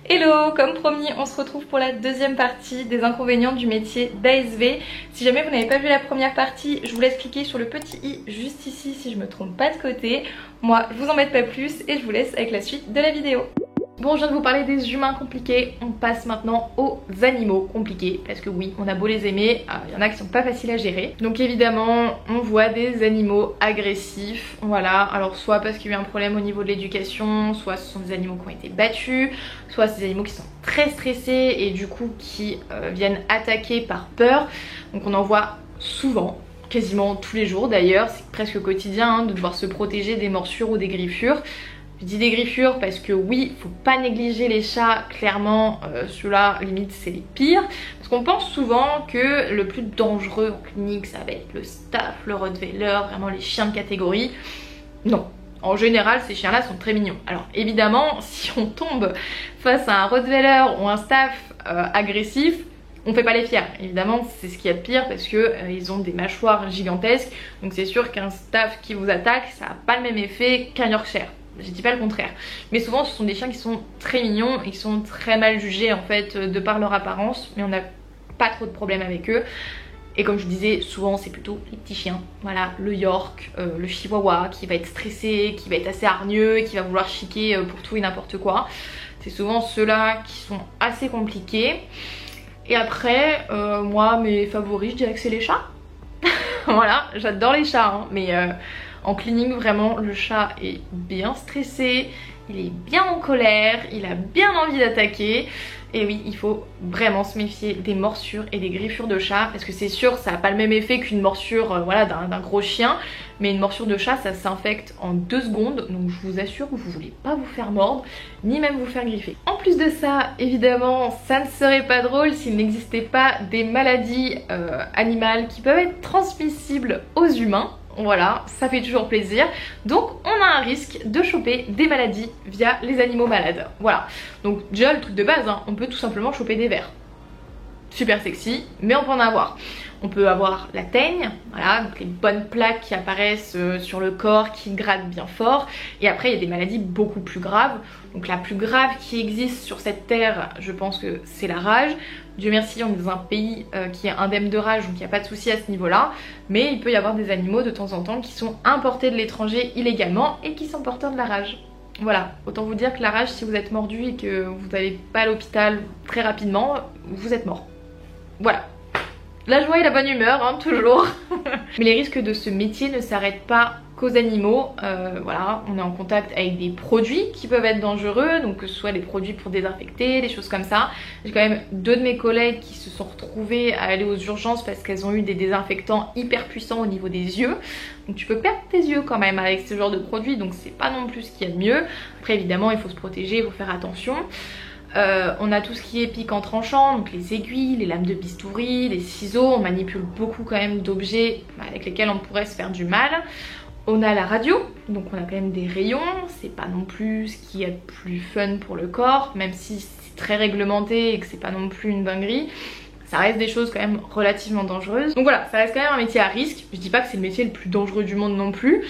Hello, comme promis, on se retrouve pour la deuxième partie des inconvénients du métier d'ASV. Si jamais vous n'avez pas vu la première partie, je vous laisse cliquer sur le petit i juste ici si je me trompe pas de côté. Moi, je vous embête pas plus et je vous laisse avec la suite de la vidéo. Bon, je viens de vous parler des humains compliqués, on passe maintenant aux animaux compliqués, parce que oui, on a beau les aimer, il y en a qui sont pas faciles à gérer. Donc évidemment, on voit des animaux agressifs, voilà, alors soit parce qu'il y a eu un problème au niveau de l'éducation, soit ce sont des animaux qui ont été battus, soit c'est des animaux qui sont très stressés et du coup qui viennent attaquer par peur. Donc on en voit souvent, quasiment tous les jours d'ailleurs, c'est presque quotidien hein, de devoir se protéger des morsures ou des griffures. Je dis des griffures parce que oui, faut pas négliger les chats, clairement ceux-là limite c'est les pires. Parce qu'on pense souvent que le plus dangereux en clinique ça va être le staff, le rottweiler, vraiment les chiens de catégorie. Non, en général ces chiens là sont très mignons. Alors évidemment si on tombe face à un rottweiler ou un staff agressif, on fait pas les fiers, évidemment c'est ce qu'il y a de pire parce que ils ont des mâchoires gigantesques. Donc c'est sûr qu'un staff qui vous attaque ça n'a pas le même effet qu'un Yorkshire. Je dis pas le contraire, mais souvent ce sont des chiens qui sont très mignons et qui sont très mal jugés en fait de par leur apparence, mais on n'a pas trop de problèmes avec eux. Et comme je disais, souvent c'est plutôt les petits chiens, voilà, le York, le Chihuahua qui va être stressé, qui va être assez hargneux et qui va vouloir chiquer pour tout et n'importe quoi. C'est souvent ceux-là qui sont assez compliqués. Et après, moi mes favoris je dirais que c'est les chats. Voilà, j'adore les chats hein, mais en clinique vraiment le chat est bien stressé, il est bien en colère, il a bien envie d'attaquer. Et oui, il faut vraiment se méfier des morsures et des griffures de chat parce que c'est sûr ça n'a pas le même effet qu'une morsure voilà, d'un gros chien, mais une morsure de chat ça s'infecte en 2 secondes, donc je vous assure que vous voulez pas vous faire mordre ni même vous faire griffer. En plus de ça, évidemment ça ne serait pas drôle s'il n'existait pas des maladies animales qui peuvent être transmissibles aux humains. Voilà, ça fait toujours plaisir. Donc on a un risque de choper des maladies via les animaux malades. Voilà, donc déjà le truc de base, hein, on peut tout simplement choper des vers. Super sexy, mais on peut en avoir. On peut avoir la teigne, voilà, donc les bonnes plaques qui apparaissent sur le corps, qui grattent bien fort. Et après il y a des maladies beaucoup plus graves. Donc la plus grave qui existe sur cette terre, je pense que c'est la rage. Dieu merci, on est dans un pays qui est indemne de rage, donc il n'y a pas de souci à ce niveau-là. Mais il peut y avoir des animaux de temps en temps qui sont importés de l'étranger illégalement et qui sont porteurs de la rage. Voilà, autant vous dire que la rage, si vous êtes mordu et que vous n'allez pas à l'hôpital très rapidement, vous êtes mort. Voilà. La joie et la bonne humeur, hein, toujours. Mais les risques de ce métier ne s'arrêtent pas qu'aux animaux. Voilà, on est en contact avec des produits qui peuvent être dangereux, donc que ce soit des produits pour désinfecter, des choses comme ça. J'ai quand même 2 de mes collègues qui se sont retrouvées à aller aux urgences parce qu'elles ont eu des désinfectants hyper puissants au niveau des yeux. Donc tu peux perdre tes yeux quand même avec ce genre de produit, donc c'est pas non plus ce qu'il y a de mieux. Après évidemment il faut se protéger, il faut faire attention. On a tout ce qui est piquant tranchant, donc les aiguilles, les lames de bistouri, les ciseaux. On manipule beaucoup quand même d'objets avec lesquels on pourrait se faire du mal. On a la radio, donc on a quand même des rayons, c'est pas non plus ce qu'il y a de plus fun pour le corps, même si c'est très réglementé et que c'est pas non plus une dinguerie. Ça reste des choses quand même relativement dangereuses. Donc voilà, ça reste quand même un métier à risque. Je dis pas que c'est le métier le plus dangereux du monde non plus,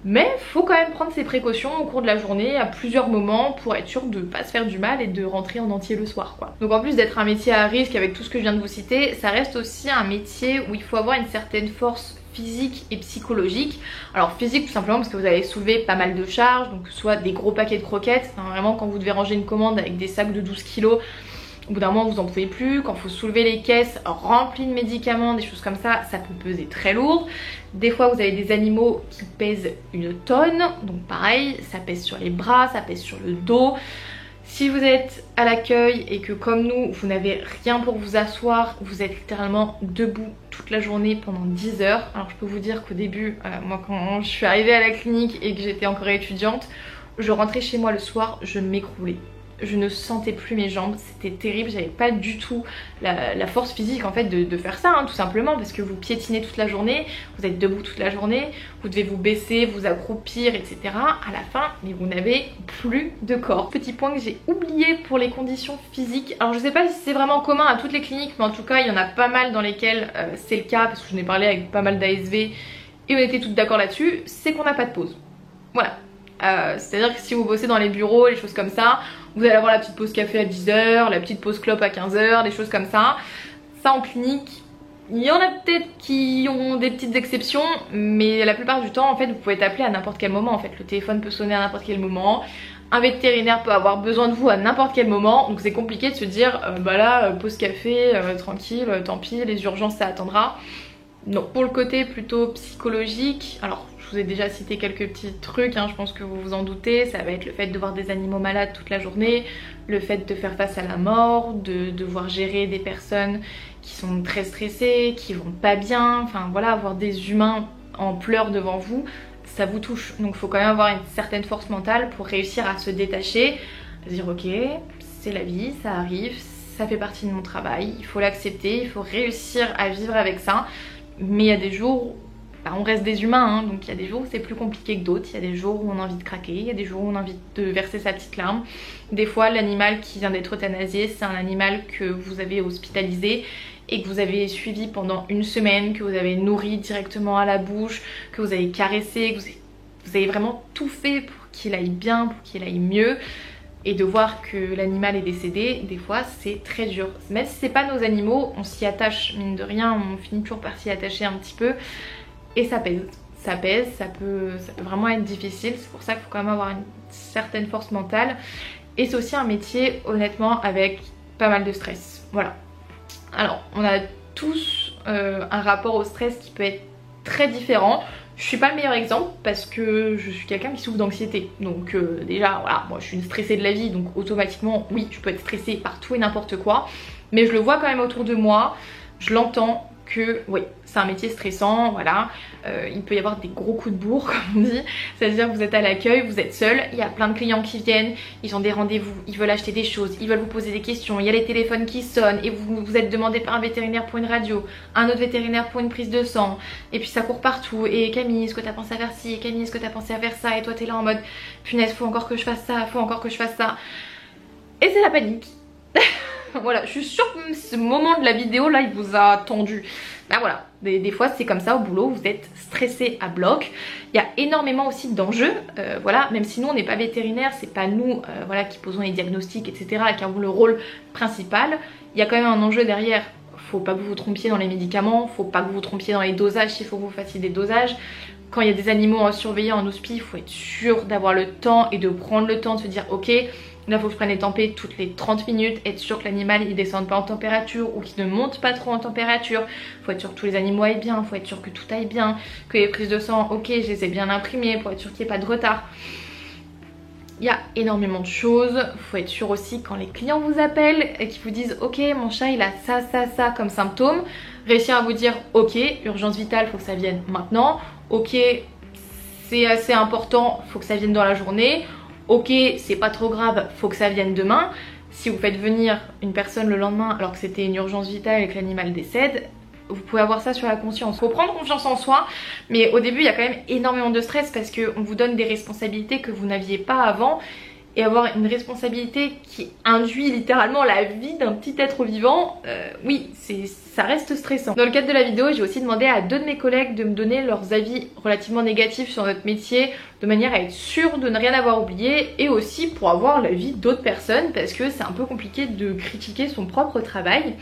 mais faut quand même prendre ses précautions au cours de la journée à plusieurs moments pour être sûr de pas se faire du mal et de rentrer en entier le soir quoi. Donc en plus d'être un métier à risque avec tout ce que je viens de vous citer, ça reste aussi un métier où il faut avoir une certaine force physique et psychologique. Alors physique tout simplement parce que vous allez soulever pas mal de charges, donc soit des gros paquets de croquettes, enfin, vraiment quand vous devez ranger une commande avec des sacs de 12 kilos, au bout d'un moment vous en pouvez plus. Quand il faut soulever les caisses remplies de médicaments, des choses comme ça, ça peut peser très lourd. Des fois vous avez des animaux qui pèsent 1 tonne, donc pareil, ça pèse sur les bras, ça pèse sur le dos. Si vous êtes à l'accueil et que comme nous, vous n'avez rien pour vous asseoir, vous êtes littéralement debout toute la journée pendant 10 heures. Alors je peux vous dire qu'au début, moi quand je suis arrivée à la clinique et que j'étais encore étudiante, je rentrais chez moi le soir, je m'écroulais. Je ne sentais plus mes jambes, c'était terrible, j'avais pas du tout la force physique en fait de faire ça hein, tout simplement parce que vous piétinez toute la journée, vous êtes debout toute la journée, vous devez vous baisser, vous accroupir etc. À la fin, mais vous n'avez plus de corps. Petit point que j'ai oublié pour les conditions physiques, alors je sais pas si c'est vraiment commun à toutes les cliniques, mais en tout cas il y en a pas mal dans lesquelles c'est le cas parce que je n'ai parlé avec pas mal d'ASV et on était toutes d'accord là-dessus, c'est qu'on n'a pas de pause. Voilà. C'est à dire que si vous bossez dans les bureaux, les choses comme ça, Vous allez avoir la petite pause café à 10h, la petite pause clope à 15h, des choses comme ça. Ça en clinique, il y en a peut-être qui ont des petites exceptions, mais la plupart du temps en fait vous pouvez être appelé à n'importe quel moment en fait. Le téléphone peut sonner à n'importe quel moment. Un vétérinaire peut avoir besoin de vous à n'importe quel moment, donc c'est compliqué de se dire bah là pause café, tranquille, tant pis, les urgences ça attendra. Non, pour le côté plutôt psychologique, alors je vous ai déjà cité quelques petits trucs, hein, je pense que vous vous en doutez, ça va être le fait de voir des animaux malades toute la journée, le fait de faire face à la mort, de devoir gérer des personnes qui sont très stressées, qui vont pas bien, enfin voilà, avoir des humains en pleurs devant vous, ça vous touche. Donc il faut quand même avoir une certaine force mentale pour réussir à se détacher, à dire ok, c'est la vie, ça arrive, ça fait partie de mon travail, il faut l'accepter, il faut réussir à vivre avec ça. Mais il y a des jours, bah on reste des humains, hein, donc il y a des jours où c'est plus compliqué que d'autres, il y a des jours où on a envie de craquer, il y a des jours où on a envie de verser sa petite larme. Des fois l'animal qui vient d'être euthanasié, c'est un animal que vous avez hospitalisé et que vous avez suivi pendant une semaine, que vous avez nourri directement à la bouche, que vous avez caressé, que vous avez vraiment tout fait pour qu'il aille bien, pour qu'il aille mieux. Et de voir que l'animal est décédé, des fois c'est très dur. Même si c'est pas nos animaux, on s'y attache, mine de rien, on finit toujours par s'y attacher un petit peu. Et ça pèse. Ça pèse, ça peut vraiment être difficile. C'est pour ça qu'il faut quand même avoir une certaine force mentale. Et c'est aussi un métier, honnêtement, avec pas mal de stress. Voilà. Alors, on a tous un rapport au stress qui peut être très différent. Je suis pas le meilleur exemple parce que je suis quelqu'un qui souffre d'anxiété. Donc déjà voilà, moi je suis une stressée de la vie, donc automatiquement oui je peux être stressée par tout et n'importe quoi. Mais je le vois quand même autour de moi, je l'entends que oui c'est un métier stressant, voilà. Il peut y avoir des gros coups de bourre comme on dit, c'est-à-dire que vous êtes à l'accueil, vous êtes seul, il y a plein de clients qui viennent, ils ont des rendez-vous, ils veulent acheter des choses, ils veulent vous poser des questions, il y a les téléphones qui sonnent et vous êtes demandé par un vétérinaire pour une radio, un autre vétérinaire pour une prise de sang, et puis ça court partout, et Camille est-ce que t'as pensé à faire ci, et Camille est-ce que t'as pensé à faire ça, et toi t'es là en mode punaise faut encore que je fasse ça, faut encore que je fasse ça, et c'est la panique. Voilà, je suis sûre que ce moment de la vidéo là il vous a tendu. Ben voilà, des fois c'est comme ça au boulot, vous êtes stressé à bloc. Il y a énormément aussi d'enjeux, voilà, même si nous on n'est pas vétérinaire, c'est pas nous voilà, qui posons les diagnostics etc, qui avons le rôle principal. Il y a quand même un enjeu derrière, faut pas que vous vous trompiez dans les médicaments, faut pas que vous vous trompiez dans les dosages s'il faut que vous fassiez des dosages. Quand il y a des animaux surveillés en hospice, il faut être sûr d'avoir le temps et de prendre le temps de se dire ok, là faut que je prenne les tempés toutes les 30 minutes, être sûr que l'animal il descende pas en température ou qu'il ne monte pas trop en température, faut être sûr que tous les animaux aillent bien, faut être sûr que tout aille bien, que les prises de sang, ok je les ai bien imprimées pour être sûr qu'il n'y ait pas de retard. Il y a énormément de choses, faut être sûr aussi quand les clients vous appellent et qu'ils vous disent ok mon chat il a ça comme symptôme, réussir à vous dire ok urgence vitale faut que ça vienne maintenant, ok c'est assez important faut que ça vienne dans la journée, ok c'est pas trop grave faut que ça vienne demain. Si vous faites venir une personne le lendemain alors que c'était une urgence vitale et que l'animal décède, vous pouvez avoir ça sur la conscience. Faut prendre confiance en soi, mais au début il y a quand même énormément de stress parce qu'on vous donne des responsabilités que vous n'aviez pas avant, et avoir une responsabilité qui induit littéralement la vie d'un petit être vivant, oui, ça reste stressant. Dans le cadre de la vidéo, j'ai aussi demandé à 2 de mes collègues de me donner leurs avis relativement négatifs sur notre métier, de manière à être sûre de ne rien avoir oublié, et aussi pour avoir l'avis d'autres personnes, parce que c'est un peu compliqué de critiquer son propre travail.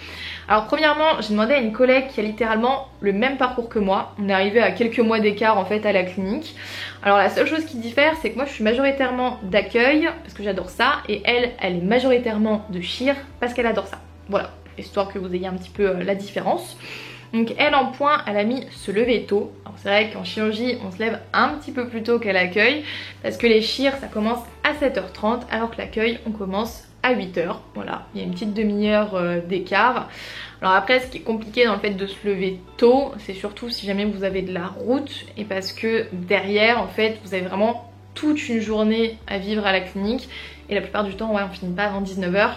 Alors premièrement, j'ai demandé à une collègue qui a littéralement le même parcours que moi, on est arrivé à quelques mois d'écart en fait à la clinique. Alors la seule chose qui diffère, c'est que moi je suis majoritairement d'accueil parce que j'adore ça, et elle est majoritairement de chir parce qu'elle adore ça. Voilà, histoire que vous ayez un petit peu la différence. Donc elle en point, elle a mis se lever tôt. Alors c'est vrai qu'en chirurgie on se lève un petit peu plus tôt qu'à l'accueil parce que les chirs ça commence à 7h30 alors que l'accueil on commence à 8h. Voilà, il y a une petite demi-heure d'écart. Alors après ce qui est compliqué dans le fait de se lever tôt, c'est surtout si jamais vous avez de la route, et parce que derrière en fait vous avez vraiment toute une journée à vivre à la clinique, et la plupart du temps ouais, on finit pas avant 19h.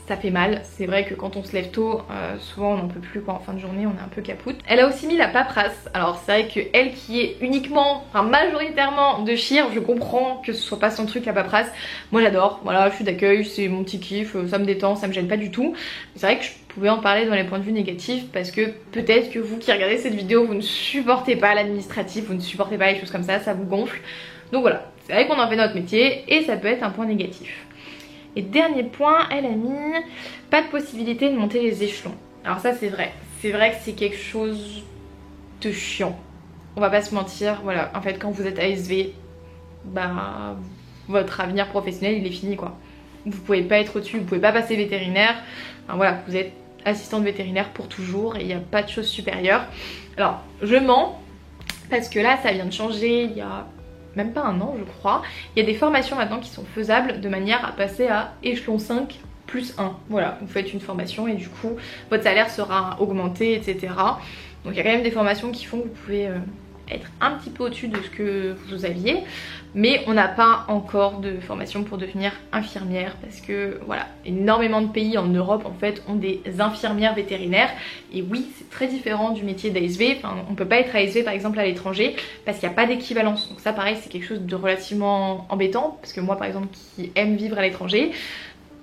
Ça fait mal, c'est vrai que quand on se lève tôt, souvent on n'en peut plus quoi, en fin de journée on est un peu capoute. Elle a aussi mis la paperasse, alors c'est vrai que elle qui est uniquement, enfin majoritairement de chir, je comprends que ce soit pas son truc la paperasse. Moi j'adore, voilà je suis d'accueil, c'est mon petit kiff, ça me détend, ça me gêne pas du tout. C'est vrai que je pouvais en parler dans les points de vue négatifs parce que peut-être que vous qui regardez cette vidéo vous ne supportez pas l'administratif, vous ne supportez pas les choses comme ça vous gonfle. Donc voilà, c'est vrai qu'on en fait notre métier et ça peut être un point négatif. Et dernier point, elle a mis pas de possibilité de monter les échelons. Alors ça c'est vrai que c'est quelque chose de chiant. On va pas se mentir, voilà, en fait quand vous êtes ASV, bah votre avenir professionnel il est fini quoi. Vous pouvez pas être au-dessus, vous pouvez pas passer vétérinaire, enfin, voilà, vous êtes assistante vétérinaire pour toujours et il n'y a pas de chose supérieure. Alors je mens parce que là ça vient de changer il y a même pas un an je crois. Il y a des formations maintenant qui sont faisables de manière à passer à échelon 5 plus 1. Voilà, vous faites une formation et du coup votre salaire sera augmenté, etc. Donc il y a quand même des formations qui font que vous pouvez être un petit peu au-dessus de ce que vous aviez, mais on n'a pas encore de formation pour devenir infirmière parce que voilà, énormément de pays en Europe en fait ont des infirmières vétérinaires et oui c'est très différent du métier d'ASV. Enfin, on peut pas être ASV par exemple à l'étranger parce qu'il n'y a pas d'équivalence, donc ça pareil c'est quelque chose de relativement embêtant parce que moi par exemple qui aime vivre à l'étranger,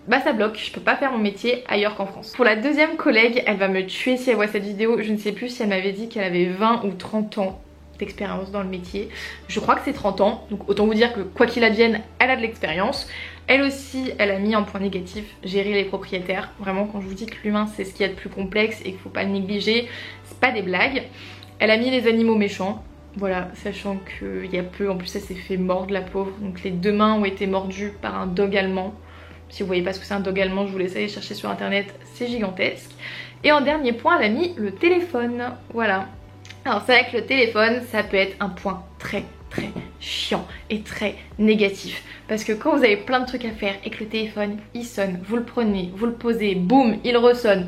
bah ça bloque, je peux pas faire mon métier ailleurs qu'en France. Pour la deuxième collègue, elle va me tuer si elle voit cette vidéo, je ne sais plus si elle m'avait dit qu'elle avait 20 ou 30 ans d'expérience dans le métier. Je crois que c'est 30 ans, donc autant vous dire que quoi qu'il advienne, elle a de l'expérience. Elle aussi, elle a mis en point négatif gérer les propriétaires. Vraiment quand je vous dis que l'humain c'est ce qu'il y a de plus complexe et qu'il faut pas le négliger, c'est pas des blagues. Elle a mis les animaux méchants. Voilà, sachant qu'il y a peu, en plus elle s'est fait mordre la pauvre, donc les 2 mains ont été mordues par un dog allemand. Si vous voyez pas ce que c'est un dog allemand, je vous laisse aller chercher sur internet, c'est gigantesque. Et en dernier point, elle a mis le téléphone, voilà. Alors c'est vrai que le téléphone, ça peut être un point très chiant et très négatif. Parce que quand vous avez plein de trucs à faire et que le téléphone, il sonne, vous le prenez, vous le posez, boum, il ressonne,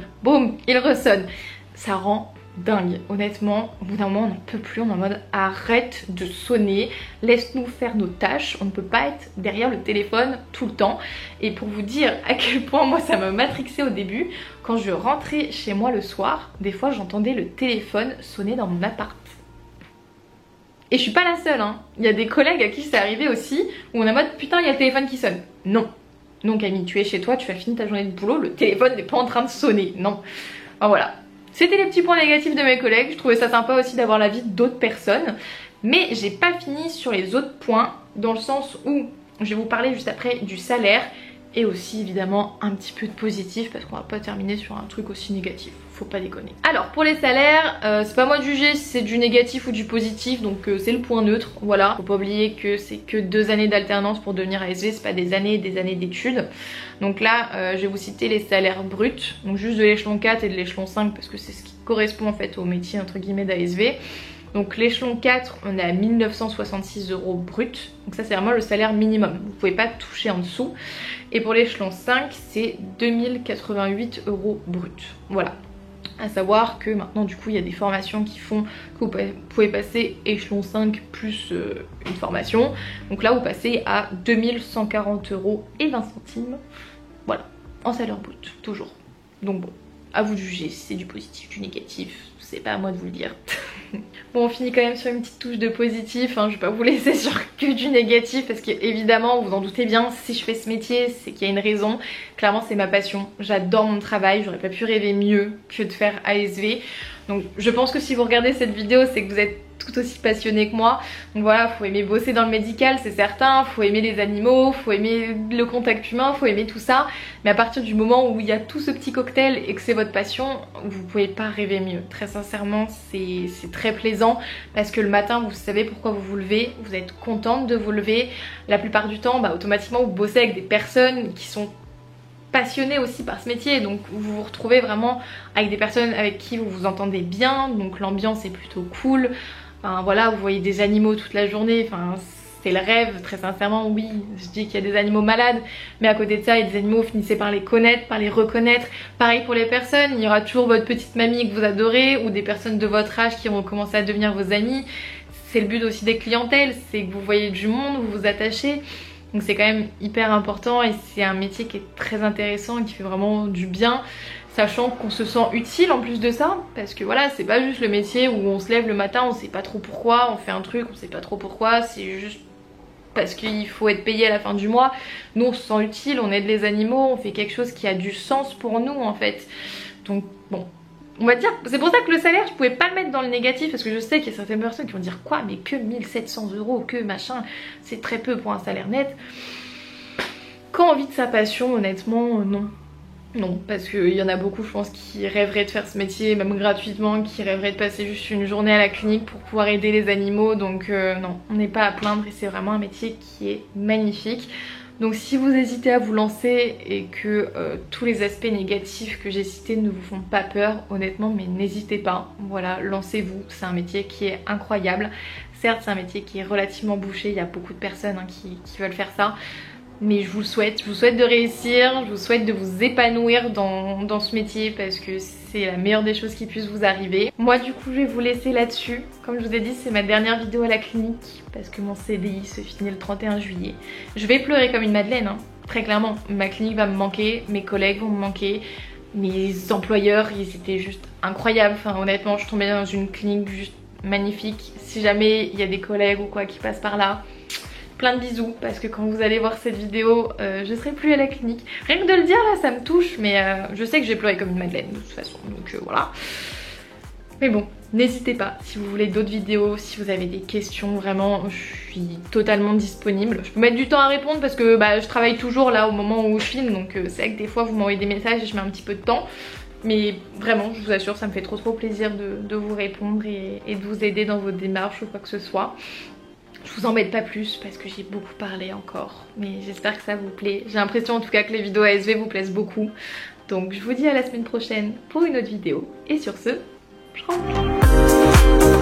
ça rend dingue. Honnêtement, au bout d'un moment, on n'en peut plus, on est en mode arrête de sonner, laisse-nous faire nos tâches, on ne peut pas être derrière le téléphone tout le temps. Et pour vous dire à quel point moi ça m'a matrixé au début, quand je rentrais chez moi le soir, des fois j'entendais le téléphone sonner dans mon appart. Et je suis pas la seule, hein. Il y a des collègues à qui c'est arrivé aussi, où on est en mode putain il y a le téléphone qui sonne. Non, non Camille, tu es chez toi, tu as fini ta journée de boulot, le téléphone n'est pas en train de sonner, non. Enfin voilà. C'était les petits points négatifs de mes collègues, je trouvais ça sympa aussi d'avoir l'avis d'autres personnes. Mais j'ai pas fini sur les autres points, dans le sens où je vais vous parler juste après du salaire et aussi évidemment un petit peu de positif parce qu'on va pas terminer sur un truc aussi négatif, faut pas déconner. Alors pour les salaires, c'est pas moi de juger si c'est du négatif ou du positif, donc c'est le point neutre, voilà. Faut pas oublier que c'est que 2 années d'alternance pour devenir ASV, c'est pas des années et des années d'études. Donc là je vais vous citer les salaires bruts, donc juste de l'échelon 4 et de l'échelon 5 parce que c'est ce qui correspond en fait au métier entre guillemets d'ASV. Donc l'échelon 4 on est à 1966 € brut, donc ça c'est vraiment le salaire minimum, vous pouvez pas toucher en dessous. Et pour l'échelon 5 c'est 2088 € brut, voilà. À savoir que maintenant du coup il y a des formations qui font que vous pouvez passer échelon 5 plus une formation. Donc là vous passez à 2140 € et 20 centimes, voilà, en salaire brut, toujours. Donc bon, à vous de juger si c'est du positif, du négatif, c'est pas à moi de vous le dire. Bon, on finit quand même sur une petite touche de positif, hein. Je vais pas vous laisser sur que du négatif parce que évidemment, vous en doutez bien, si je fais ce métier, c'est qu'il y a une raison. Clairement, c'est ma passion, j'adore mon travail, j'aurais pas pu rêver mieux que de faire ASV. Donc je pense que si vous regardez cette vidéo, c'est que vous êtes tout aussi passionné que moi. Donc voilà, faut aimer bosser dans le médical, c'est certain, faut aimer les animaux, faut aimer le contact humain, faut aimer tout ça. Mais à partir du moment où il y a tout ce petit cocktail et que c'est votre passion, vous pouvez pas rêver mieux. Très sincèrement, c'est très plaisant parce que le matin, vous savez pourquoi vous vous levez, vous êtes contente de vous lever. La plupart du temps, bah, automatiquement, vous bossez avec des personnes qui sont passionné aussi par ce métier, donc vous vous retrouvez vraiment avec des personnes avec qui vous vous entendez bien, donc l'ambiance est plutôt cool. Enfin voilà, vous voyez des animaux toute la journée, enfin c'est le rêve, très sincèrement. Oui, je dis qu'il y a des animaux malades, mais à côté de ça il y a des animaux, vous finissez par les connaître, par les reconnaître. Pareil pour les personnes, il y aura toujours votre petite mamie que vous adorez ou des personnes de votre âge qui vont commencer à devenir vos amis. C'est le but aussi des clientèles, c'est que vous voyez du monde, vous vous attachez. Donc c'est quand même hyper important et c'est un métier qui est très intéressant et qui fait vraiment du bien, sachant qu'on se sent utile en plus de ça, parce que voilà, c'est pas juste le métier où on se lève le matin, on sait pas trop pourquoi, on fait un truc, on sait pas trop pourquoi, c'est juste parce qu'il faut être payé à la fin du mois. Nous on se sent utile, on aide les animaux, on fait quelque chose qui a du sens pour nous en fait. Donc bon, on va dire, c'est pour ça que le salaire je pouvais pas le mettre dans le négatif parce que je sais qu'il y a certaines personnes qui vont dire quoi, mais que 1700 €, que machin, c'est très peu pour un salaire net. Quand on vit de sa passion, honnêtement, non. Non, parce qu'il y en a beaucoup, je pense, qui rêveraient de faire ce métier, même gratuitement, qui rêveraient de passer juste une journée à la clinique pour pouvoir aider les animaux. Donc non, on n'est pas à plaindre et c'est vraiment un métier qui est magnifique. Donc si vous hésitez à vous lancer et que tous les aspects négatifs que j'ai cités ne vous font pas peur, honnêtement, mais n'hésitez pas. Voilà, lancez-vous, c'est un métier qui est incroyable. Certes, c'est un métier qui est relativement bouché, il y a beaucoup de personnes qui veulent faire ça. Mais je vous le souhaite de réussir, je vous souhaite de vous épanouir dans ce métier parce que c'est la meilleure des choses qui puissent vous arriver. Moi du coup je vais vous laisser là-dessus. Comme je vous ai dit, c'est ma dernière vidéo à la clinique parce que mon CDI se finit le 31 juillet. Je vais pleurer comme une madeleine, hein. Très clairement. Ma clinique va me manquer, mes collègues vont me manquer, mes employeurs, ils étaient juste incroyables. Enfin honnêtement, je tombais dans une clinique juste magnifique. Si jamais il y a des collègues ou quoi qui passent par là, plein de bisous parce que quand vous allez voir cette vidéo, je serai plus à la clinique. Rien que de le dire là, ça me touche, mais je sais que j'ai pleuré comme une madeleine de toute façon, donc voilà. Mais bon, n'hésitez pas si vous voulez d'autres vidéos, si vous avez des questions, vraiment, je suis totalement disponible. Je peux mettre du temps à répondre parce que je travaille toujours là au moment où je filme, donc c'est vrai que des fois vous m'envoyez des messages et je mets un petit peu de temps. Mais vraiment, je vous assure, ça me fait trop plaisir de vous répondre et de vous aider dans vos démarches ou quoi que ce soit. Je vous embête pas plus parce que j'ai beaucoup parlé encore, mais j'espère que ça vous plaît. J'ai l'impression en tout cas que les vidéos ASV vous plaisent beaucoup. Donc je vous dis à la semaine prochaine pour une autre vidéo. Et sur ce, je rentre.